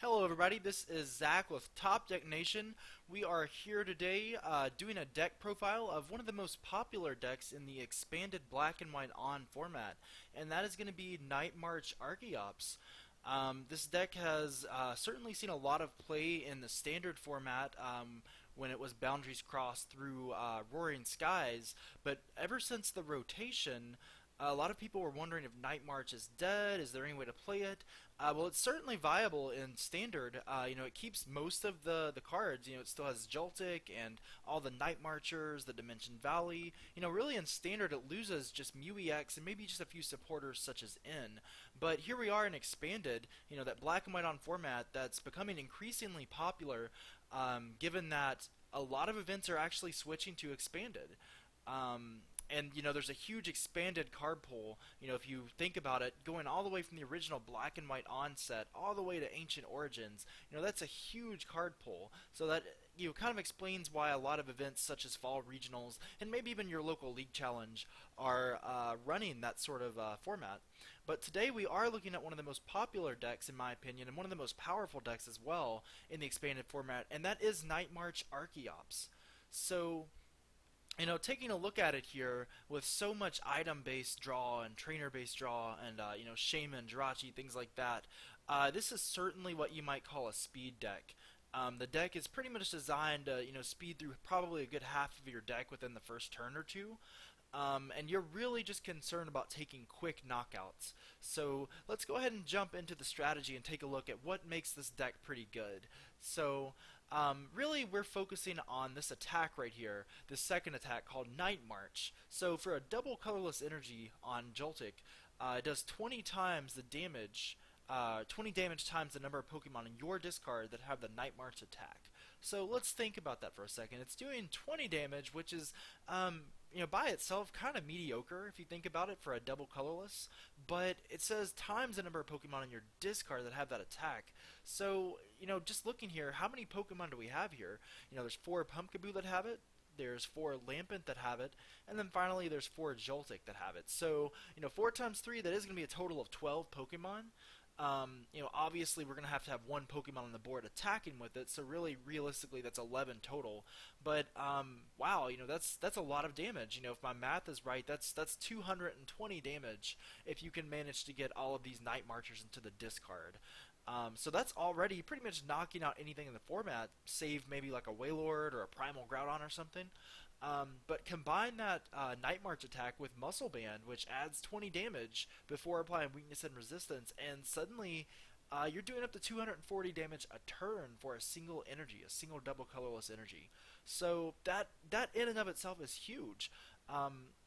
Hello everybody, this is Zach with Top Deck Nation. We are here today doing a deck profile of one of the most popular decks in the expanded black and white on format, and that is going to be Night March Archeops. This deck has certainly seen a lot of play in the standard format when it was boundaries crossed through Roaring Skies, but ever since the rotation, a lot of people were wondering if Night March is dead. Is there any way to play it? Well, it's certainly viable in standard. It keeps most of the cards. It still has Joltik and all the Night Marchers, the Dimension Valley. Really in standard it loses just Mew EX and maybe just a few supporters such as N. But here we are in expanded. That black and white on format that's becoming increasingly popular, given that a lot of events are actually switching to expanded. And there's a huge expanded card pool. If you think about it, going all the way from the original black and white onset all the way to Ancient Origins, that's a huge card pool. So that kind of explains why a lot of events such as fall regionals and maybe even your local league challenge are running that sort of format. But today we are looking at one of the most popular decks in my opinion, and one of the most powerful decks as well in the expanded format, and that is Night March Archeops. So taking a look at it here with so much item-based draw and trainer-based draw and Shaman, Jirachi, things like that, this is certainly what you might call a speed deck. The deck is pretty much designed to speed through probably a good half of your deck within the first turn or two. And you're really just concerned about taking quick knockouts. So let's go ahead and jump into the strategy and take a look at what makes this deck pretty good. So really we're focusing on this attack right here, this second attack called Night March. So for a double colorless energy on Joltik, it does 20 times the damage. 20 damage times the number of Pokemon in your discard that have the Night March attack. So let's think about that for a second. It's doing 20 damage, which is, by itself kind of mediocre if you think about it for a double colorless. But it says times the number of Pokemon in your discard that have that attack. So, just looking here, how many Pokemon do we have here? There's 4 Pumpkaboo that have it. There's 4 Lampent that have it, and then finally there's 4 Joltik that have it. So, 4 times 3, that is going to be a total of 12 Pokemon. Obviously we're going to have 1 Pokemon on the board attacking with it, so really, realistically, that's 11 total. But, wow, that's a lot of damage. If my math is right, that's 220 damage if you can manage to get all of these Night Marchers into the discard. So that's already pretty much knocking out anything in the format, save maybe like a Wailord or a Primal Groudon or something. But combine that Night March attack with Muscle Band, which adds 20 damage before applying weakness and resistance, and suddenly you're doing up to 240 damage a turn for a single energy, a single double colorless energy. So that in and of itself is huge.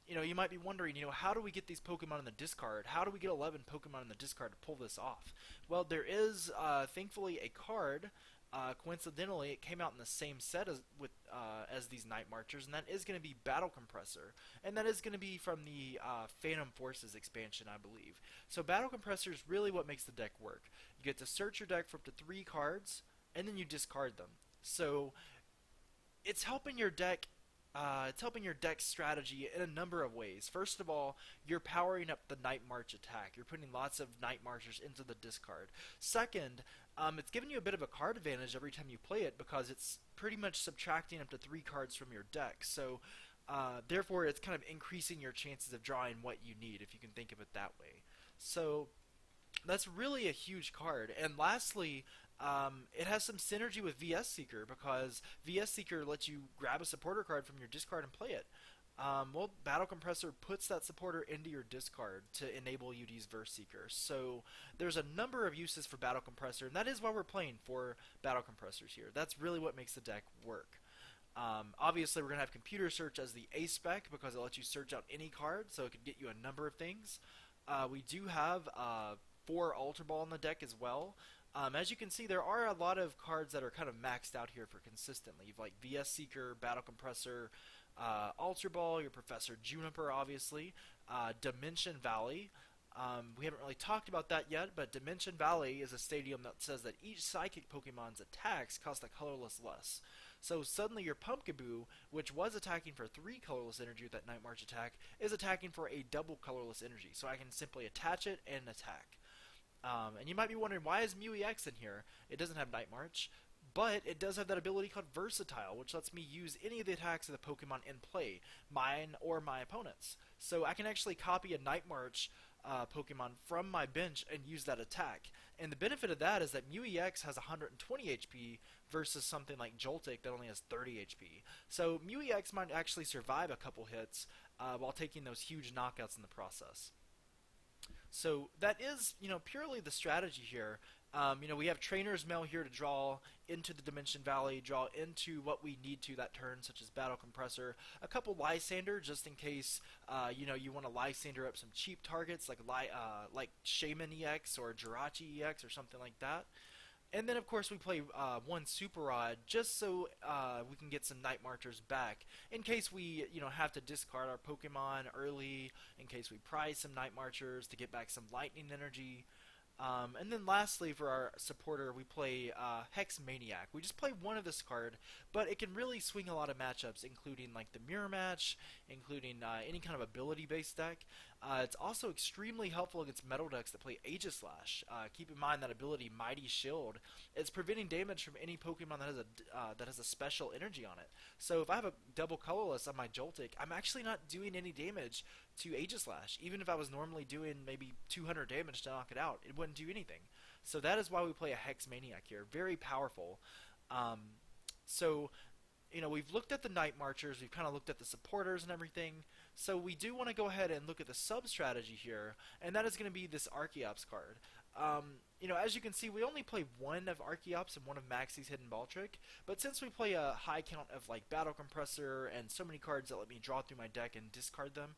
You might be wondering, how do we get these Pokemon in the discard? How do we get 11 Pokemon in the discard to pull this off? Well, there is thankfully a card. Coincidentally, it came out in the same set as these Night Marchers, and that is going to be Battle Compressor, and that is going to be from the Phantom Forces expansion, I believe. So Battle Compressor is really what makes the deck work. You get to search your deck for up to 3 cards, and then you discard them. So it's helping your deck. It's helping your deck strategy in a number of ways. First of all, you're powering up the Night March attack. You're putting lots of Night Marchers into the discard. Second, it's giving you a bit of a card advantage every time you play it because it's pretty much subtracting up to 3 cards from your deck. So, therefore, it's kind of increasing your chances of drawing what you need, if you can think of it that way. So, that's really a huge card. And lastly, it has some synergy with VS Seeker because VS Seeker lets you grab a supporter card from your discard and play it. Well, Battle Compressor puts that supporter into your discard to enable you to use Verse Seeker. So there's a number of uses for Battle Compressor, and that is why we're playing for Battle Compressors here. That's really what makes the deck work. Obviously, we're going to have Computer Search as the A spec because it lets you search out any card, so it could get you a number of things. We do have 4 Ultra Ball in the deck as well. As you can see, there are a lot of cards that are kind of maxed out here for consistently. You've like VS Seeker, Battle Compressor, Ultra Ball, your Professor Juniper, obviously, Dimension Valley. We haven't really talked about that yet, but Dimension Valley is a stadium that says that each Psychic Pokemon's attacks cost a colorless less. So suddenly your Pumpkaboo, which was attacking for 3 colorless energy with that Night March attack, is attacking for a double colorless energy. So I can simply attach it and attack. And you might be wondering, why is Mew-EX in here? It doesn't have Night March, but it does have that ability called Versatile, which lets me use any of the attacks of the Pokemon in play, mine or my opponent's. So I can actually copy a Night March Pokemon from my bench and use that attack. And the benefit of that is that Mew-EX has 120 HP versus something like Joltik that only has 30 HP. So Mew-EX might actually survive a couple hits while taking those huge knockouts in the process. So that is, purely the strategy here. We have Trainer's Mail here to draw into the Dimension Valley, draw into what we need to that turn, such as Battle Compressor, a couple Lysander, just in case, you want to Lysander up some cheap targets, like Shaman EX or Jirachi EX or something like that. And then, of course, we play one Super Rod just so we can get some Night Marchers back in case we, have to discard our Pokemon early, in case we prize some Night Marchers to get back some Lightning Energy. And then lastly, for our supporter, we play Hex Maniac. We just play one of this card, but it can really swing a lot of matchups, including like the Mirror Match, including any kind of ability-based deck. It's also extremely helpful against metal decks that play Aegislash. Keep in mind that ability, Mighty Shield, it's preventing damage from any Pokemon that has a special energy on it. So if I have a double colorless on my Joltik, I'm actually not doing any damage to Aegislash. Even if I was normally doing maybe 200 damage to knock it out, it wouldn't do anything. So that is why we play a Hex Maniac here. Very powerful. So we've looked at the Night Marchers, we've kind of looked at the supporters and everything. So we do want to go ahead and look at the sub-strategy here, and that is going to be this Archeops card. As you can see, we only play one of Archeops and one of Maxie's Hidden Ball Trick, but since we play a high count of like Battle Compressor and so many cards that let me draw through my deck and discard them,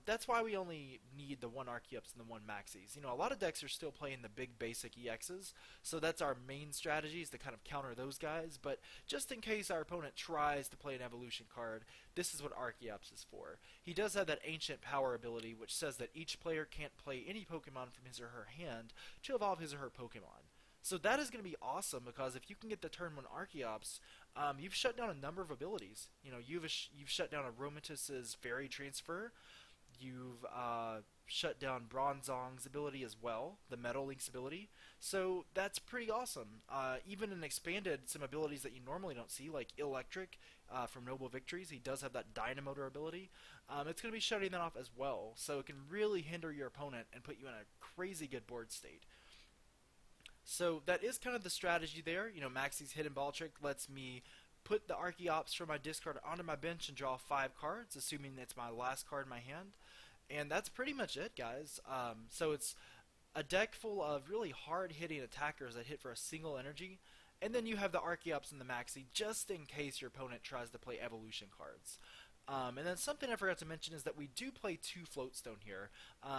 that's why we only need the one Archeops and the one Maxies. A lot of decks are still playing the big basic EXs, so that's our main strategy, is to kind of counter those guys, but just in case our opponent tries to play an evolution card, this is what Archeops is for. He does have that Ancient Power ability, which says that each player can't play any Pokemon from his or her hand to evolve his or her Pokemon. So that is going to be awesome, because if you can get the turn 1 Archeops, you've shut down a number of abilities. You've shut down Aromatiss's Fairy Transfer. You've shut down Bronzong's ability as well, the Metal Link's ability. So that's pretty awesome. Even in expanded, some abilities that you normally don't see, like Electric from Noble Victories, he does have that Dynamotor ability. It's going to be shutting that off as well, so it can really hinder your opponent and put you in a crazy good board state. So that is kind of the strategy there. Maxie's Hidden Ball Trick lets me put the Archeops from my discard onto my bench and draw 5 cards, assuming it's my last card in my hand. And that's pretty much it, guys. So it's a deck full of really hard-hitting attackers that hit for a single energy. And then you have the Archeops and the Maxie just in case your opponent tries to play evolution cards. And then something I forgot to mention is that we do play 2 Floatstone here.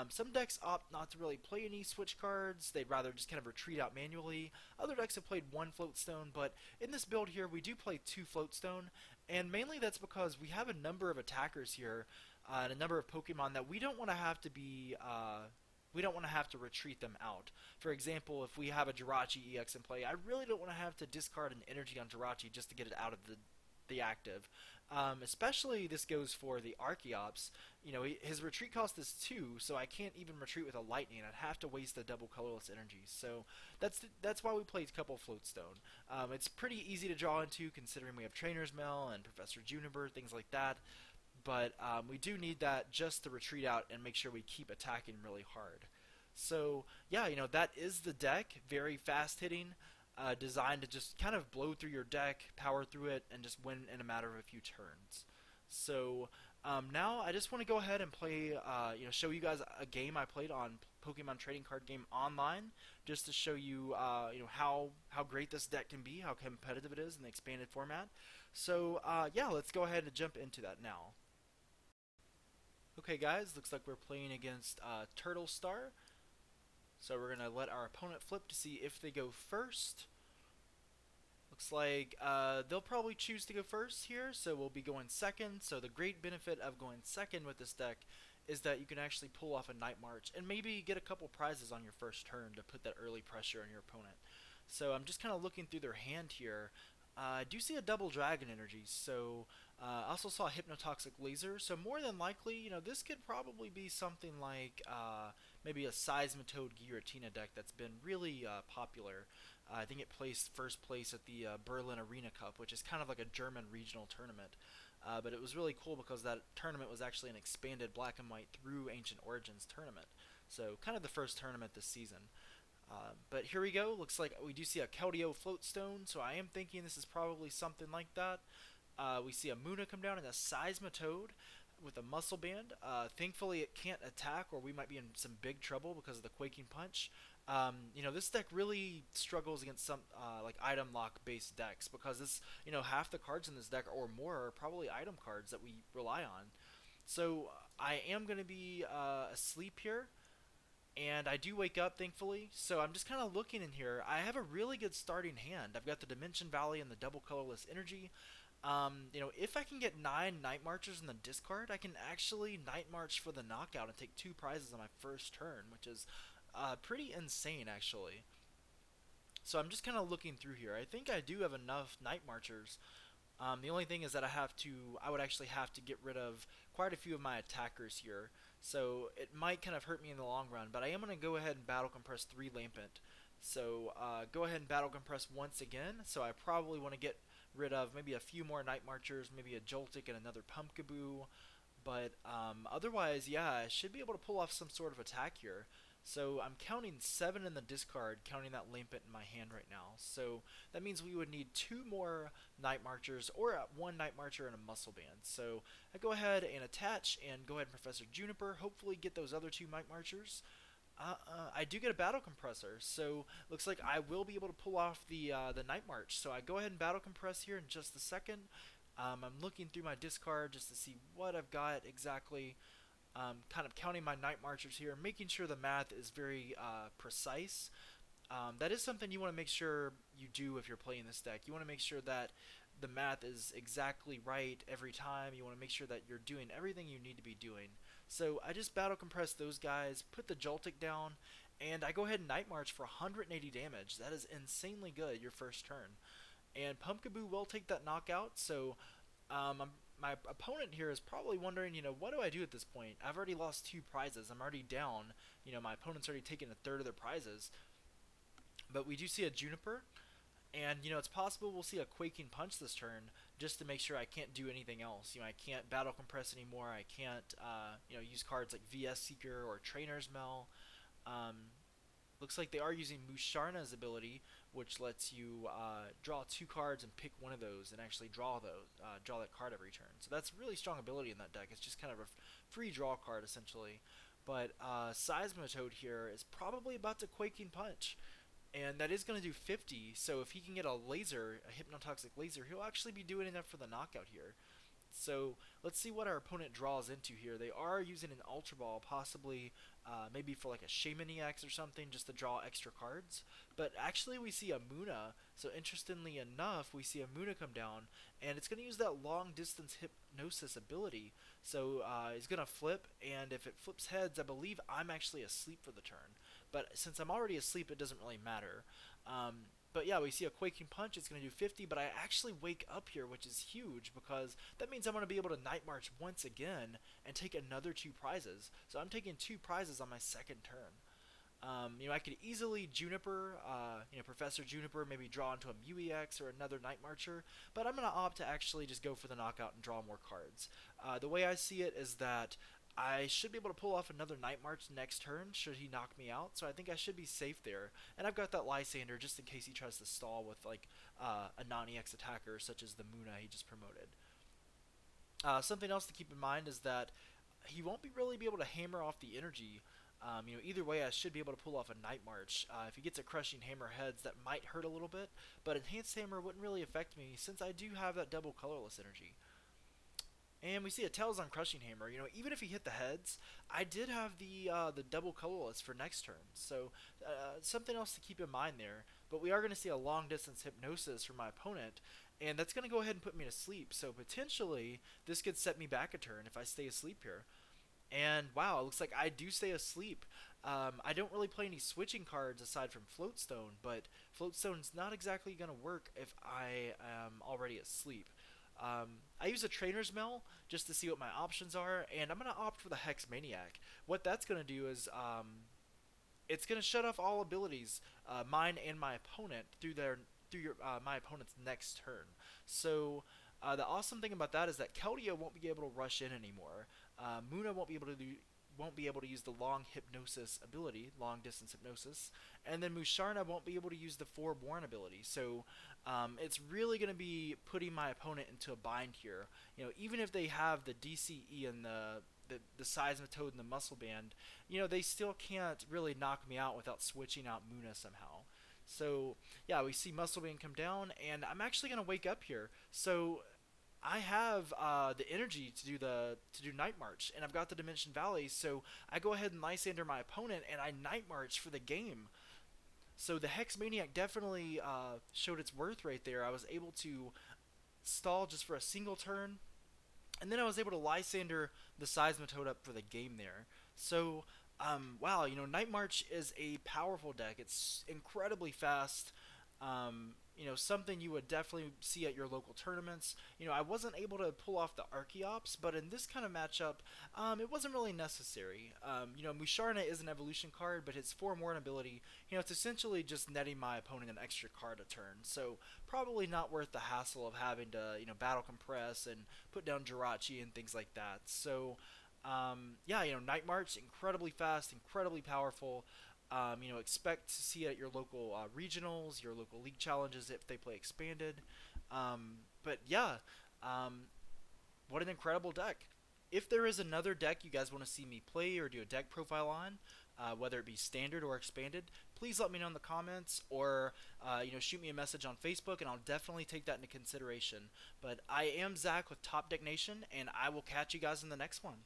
Some decks opt not to really play any switch cards. They'd rather just kind of retreat out manually. Other decks have played 1 Floatstone, but in this build here we do play 2 Floatstone, and mainly that's because we have a number of attackers here and a number of Pokemon that we don't want to have to be we don't want to have to retreat them out. For example, if we have a Jirachi EX in play, I really don't want to have to discard an energy on Jirachi just to get it out of the active. Especially this goes for the Archeops. His retreat cost is 2, so I can't even retreat with a Lightning. I'd have to waste the double colorless energy. So that's why we played a couple Floatstone. It's pretty easy to draw into, considering we have Trainer's Mail and Professor Juniper, things like that. But we do need that just to retreat out and make sure we keep attacking really hard. So yeah, that is the deck. Very fast hitting. Designed to just kind of blow through your deck, power through it, and just win in a matter of a few turns. So now I just want to go ahead and play, show you guys a game I played on Pokemon Trading Card Game Online, just to show you, how great this deck can be, how competitive it is in the expanded format. So yeah, let's go ahead and jump into that now. Okay, guys, looks like we're playing against Turtle Star. So we're going to let our opponent flip to see if they go first. Looks like they'll probably choose to go first here, so we'll be going second. So the great benefit of going second with this deck is that you can actually pull off a Night March and maybe get a couple prizes on your first turn to put that early pressure on your opponent. So I'm just kind of looking through their hand here. I do see a double Dragon Energy, so I also saw a Hypnotoxic Laser, so more than likely, this could probably be something like maybe a Seismitoad Giratina deck that's been really popular. I think it placed first place at the Berlin Arena Cup, which is kind of like a German regional tournament. But it was really cool because that tournament was actually an expanded Black and White through Ancient Origins tournament. So kind of the first tournament this season. But here we go. Looks like we do see a Keldeo Floatstone, so I am thinking this is probably something like that. We see a Muna come down and a Seismitoad with a Muscle Band. Thankfully, it can't attack, or we might be in some big trouble because of the Quaking Punch. This deck really struggles against some like item lock based decks because half the cards in this deck or more are probably item cards that we rely on. So I am going to be asleep here, and I do wake up thankfully. So I'm just kind of looking in here. I have a really good starting hand. I've got the Dimension Valley and the double colorless energy. If I can get 9 Night Marchers in the discard, I can actually Night March for the knockout and take 2 prizes on my first turn, which is pretty insane actually. So I'm just kind of looking through here. I think I do have enough Night Marchers. The only thing is that I would actually have to get rid of quite a few of my attackers here. So it might kind of hurt me in the long run, but I am going to go ahead and Battle Compress 3 Lampent. So go ahead and Battle Compress once again. So I probably want to get rid of maybe a few more Night Marchers, maybe a Joltik and another Pumpkaboo. But otherwise, yeah, I should be able to pull off some sort of attack here. So I'm counting 7 in the discard, counting that Lampent in my hand right now. So that means we would need 2 more Night Marchers, or 1 Night Marcher and a Muscle Band. So I go ahead and attach, and go ahead and Professor Juniper, hopefully get those other 2 Night Marchers. I do get a Battle Compressor, so looks like I will be able to pull off the Night March. So I go ahead and Battle Compress here in just a second. I'm looking through my discard just to see what I've got exactly. Kind of counting my Night Marchers here, making sure the math is very precise. That is something you want to make sure you do if you're playing this deck. You want to make sure that the math is exactly right every time. You want to make sure that you're doing everything you need to be doing. So I just Battle Compress those guys, put the Joltik down, and I go ahead and Night March for 180 damage. That is insanely good your first turn. And Pumpkaboo will take that knockout, so my opponent here is probably wondering, what do I do at this point? I've already lost 2 prizes. I'm already down. My opponent's already taken a third of their prizes. But we do see a Juniper, and it's possible we'll see a Quaking Punch this turn, just to make sure I can't do anything else. I can't Battle Compress anymore. I can't use cards like VS Seeker or Trainer's Mel. Looks like they are using Musharna's ability, which lets you draw 2 cards and pick one of those, and actually draw that card every turn. So that's really strong ability in that deck. It's just kind of a free draw card essentially. But Seismitoad here is probably about to Quaking Punch, and that is going to do 50. So if he can get a laser, a Hypnotoxic Laser, he'll actually be doing enough for the knockout here. So let's see what our opponent draws into here. They are using an Ultra Ball, possibly maybe for like a Shaman EX or something, just to draw extra cards. But actually we see a Muna, so interestingly enough, we see a Muna come down, and it's going to use that long distance Hypnosis ability. So he's going to flip, and if it flips heads, I believe I'm actually asleep for the turn. But since I'm already asleep, it doesn't really matter. But yeah, we see a Quaking Punch, it's going to do 50, but I actually wake up here, which is huge, because that means I'm going to be able to Night March once again and take another 2 prizes. So I'm taking 2 prizes on my second turn. I could easily Juniper, Professor Juniper, maybe draw into a Mew EX or another Night Marcher, but I'm going to opt to actually just go for the knockout and draw more cards. The way I see it is that I should be able to pull off another Night March next turn should he knock me out, so I think I should be safe there. And I've got that Lysander just in case he tries to stall with like a non-EX attacker such as the Muna he just promoted. Something else to keep in mind is that he won't really be able to hammer off the energy. Either way, I should be able to pull off a Night March. If he gets a Crushing Hammer heads, that might hurt a little bit, but Enhanced Hammer wouldn't really affect me since I do have that double colorless energy. And we see a Tails on Crushing Hammer. Even if he hit the heads, I did have the double colorless for next turn. So something else to keep in mind there. But we are going to see a long distance Hypnosis from my opponent, and that's going to go ahead and put me to sleep. So potentially this could set me back a turn if I stay asleep here. And wow, it looks like I do stay asleep. I don't really play any switching cards aside from Floatstone, but Floatstone's not exactly going to work if I am already asleep. I use a Trainer's Mel just to see what my options are, and I'm going to opt for the Hex Maniac. What that's going to do is it's going to shut off all abilities, mine and my opponent, through my opponent's next turn. So the awesome thing about that is that Keldeo won't be able to rush in anymore. Muna won't be able to use the long hypnosis ability, long distance hypnosis, and then Musharna won't be able to use the Forewarn ability. So it's really going to be putting my opponent into a bind here. Even if they have the DCE and the Seismitoad and the Muscle Band, they still can't really knock me out without switching out Muna somehow. So yeah, we see Muscle Band come down, and I'm actually going to wake up here. So I have the energy to do Night March, and I've got the Dimension Valley, so I go ahead and Lysander my opponent, and I Night March for the game. So the Hex Maniac definitely showed its worth right there. I was able to stall just for a single turn, and then I was able to Lysander the Seismitoad up for the game there. So wow, Night March is a powerful deck. It's incredibly fast. Something you would definitely see at your local tournaments. I wasn't able to pull off the Archeops, but in this kind of matchup, it wasn't really necessary. Musharna is an evolution card, but his Forewarn ability, it's essentially just netting my opponent an extra card a turn. So probably not worth the hassle of having to, battle compress and put down Jirachi and things like that. So, yeah, Night March, incredibly fast, incredibly powerful. Expect to see it at your local regionals, your local league challenges if they play expanded. But yeah, what an incredible deck. If there is another deck you guys want to see me play or do a deck profile on, whether it be standard or expanded, please let me know in the comments, or shoot me a message on Facebook, and I'll definitely take that into consideration. But I am Zach with Top Deck Nation, and I will catch you guys in the next one.